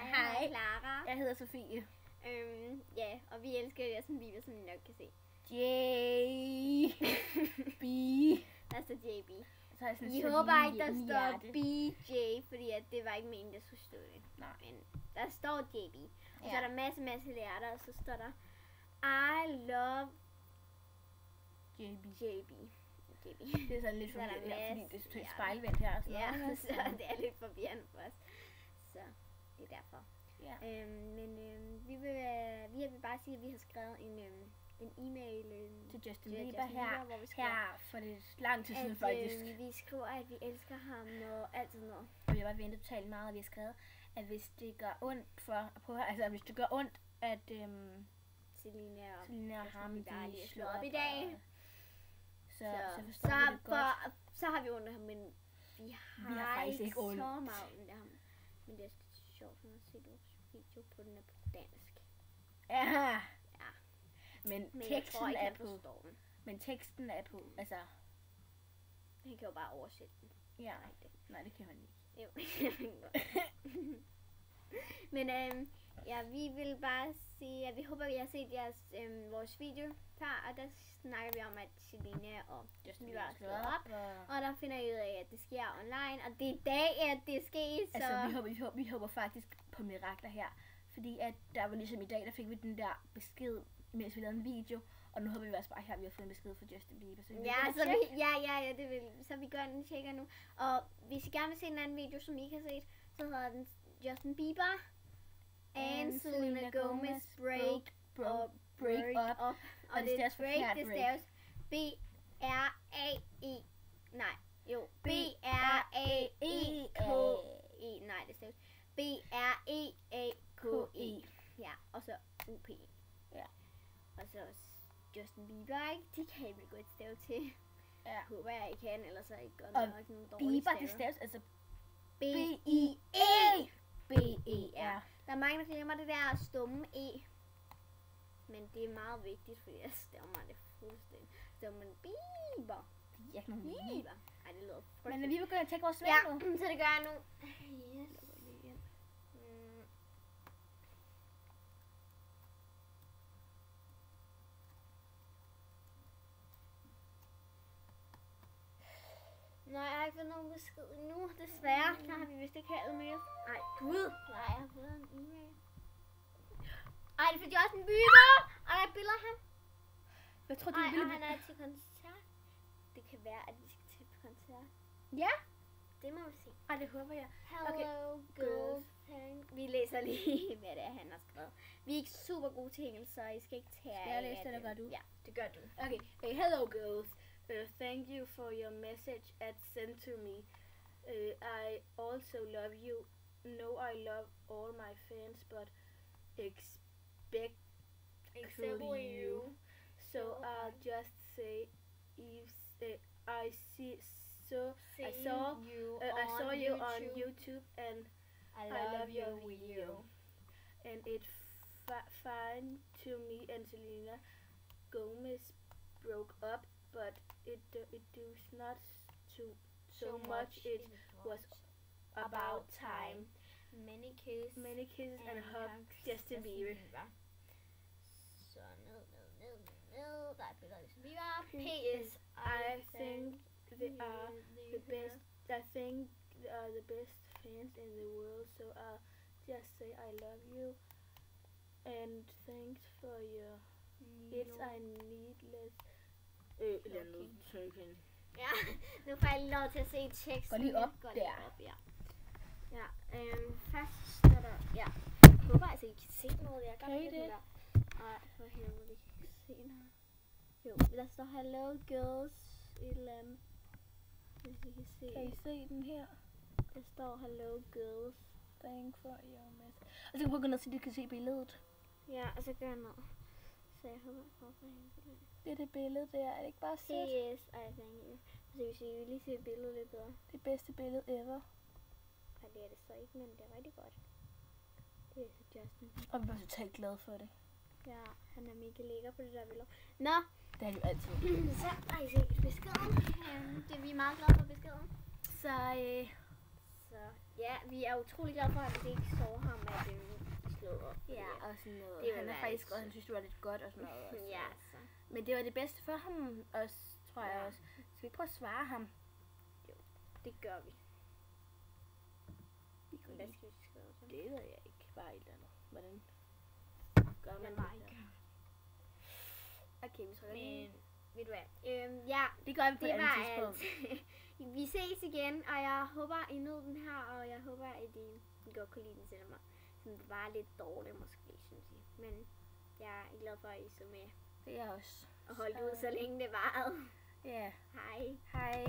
Hej, Clara. Jeg hedder Sofie. Ja, og vi elsker Justin Bieber, som I nok kan se. JB. Der står JB. I håber ikke, der står BJ, fordi at det var ikke meningen, der skulle stå det. Nej. Men der står JB. Og så er der masse hjerter, og så står der I love JB. Det er sådan lidt forvirrende, fordi det er spejlvendt her. Ja, så det er lidt forvirrende for os. Så det er derfor. Ja. Vi vil bare sige, at vi har skrevet en e-mail til Justin Bieber her for det lang tid siden faktisk. Vi skriver, at vi elsker ham og alt sådan noget. Og vi har bare ventet totalt meget, og vi har skrevet, at hvis det gør ondt hvis det gør ondt, at Selina og ham de slår op i dag. Så forstår vi det godt. Så har vi ondt af ham, men vi har faktisk ikke så meget ondt af ham. Men det er sjovt at se vores video på den er på dansk. Ja. Men teksten er på, altså. Han kan jo bare oversætte den. Ja. Nej, det kan han ikke. Jo, det kan godt. Men vi vil bare sige, at vi håber, at I har set vores video før, og der snakker vi om, at Selina og Justin Bieber har slået op, og der finder I ud af, at det sker online, og det er i dag, at det er sket, så... Altså, vi håber faktisk på mirakler her, fordi at der var ligesom i dag, der fik vi den der besked, mens vi lavede en video, og nu håber vi også bare her, at vi har fået en besked fra Justin Bieber. Så det vil, så vi gør den tjekker nu, og hvis I gerne vil se en anden video, som I ikke har set, så hedder den Justin Bieber and Selena Gomez break up. Og det er break, det staves B-R-A-E. Nej, jo. B-R-A-E-K-E. Nej, det staves B-R-E-A-K-E. Ja, og så U-P. Ja. Og så Justin Bieber, ikke? De kan ikke gå et stav til. Ja. Håber jeg, I kan, ellers så ikke godt nok nogen dårlige Bieber, staver. det staves altså B-I-E. B-E-R. Der er mange, der glemmer det der stumme E. Men det er meget vigtigt, fordi jeg staver mig det fuldstændig. Staver man Bieber. Ja, Bieber. Ej, det lyder frygteligt. Men vi begynder at tjekke vores sving nu. Ja, så det gør jeg nu. Yes. Nej, jeg har ikke fået nogen besked endnu, desværre. Der har vi vist ikke halvet mere. Ej, gud. Nej, jeg har fået en e-mail. Ej, det er for Justin Bieber. Og der er billeder af ham. Hvad tror du, han er til koncert. Det kan være, at vi skal til koncert. Ja. Det må vi se. Ej, det håber jeg. Hello, girls. Vi læser lige, hvad det er, han har skrevet. Vi er ikke super gode til engelsk, så I skal ikke tage af. Skal jeg læse det, eller gør du? Ja, det gør du. Okay. Hey, hello, girls. Thank you for your message at sent to me. I also love you. No, I love all my fans, but except you. So I'll just say, if I saw you on YouTube, and I love your video. And it's fine to me and Selena Gomez broke up, but it does not so much. It was about time. Many kisses and hugs, Justin Bieber. Så ned. Der er billeder af Justin Bieber. P.S. I think they are the best. I think they are the best fans in the world. So I'll just say I love you, and thanks for your. It's a needless. Ja, nu får jeg lige lov til at se teksten. Gå lige op der. Ja, først står der, ja. Jeg håber altså, I kan se noget. Jeg kan ikke det. Ej, for helvede, I kan ikke se noget. Jo, der står hello girls, et eller andet. Hvis I kan se. Kan I se den her? Der står hello girls. Thank for your message. Og så kan jeg prøve at gå ned, så de kan se billedet. Ja, og så gør jeg noget. Så jeg håber, jeg får hende billedet. Det er det billede der, er det ikke bare sødt? Yes, I thank you. Så hvis I lige ser billedet lidt bedre. Det bedste billede ever. Nej, det er det så ikke, men det er rigtig godt. Det er så Justin. Og vi var totalt glade for det. Ja, han er mega lækker på det der billede. Nå! Det er jo altid. Så har I set beskeden. Det er vi meget glade for beskeden. Så Ja, vi er utrolig glade for, at det ikke så ham, at slået op. Ja, og sådan noget. Det Han var er faktisk lidt godt, han synes, det var lidt godt og sådan noget. Også. Ja, så. Men det var det bedste for ham også, tror jeg også. Skal vi prøve at svare ham? Det gør vi. Hvad skal vi skrive til? Det ved jeg ikke. Bare et eller andet. Hvordan gør man Jeg det? ikke. Okay, vi trykker lige. Men, ved du hvad? Ja, Det gør vi på et det andet var tidspunkt. alt. Vi ses igen, og jeg håber, I nød den her, og jeg håber, at I godt kunne lide den, selvom den var lidt dårlig måske, synes jeg. Men jeg er glad for, at I så med Det er også. og holdt ud, så længe det varede. Ja. Hej. Hej.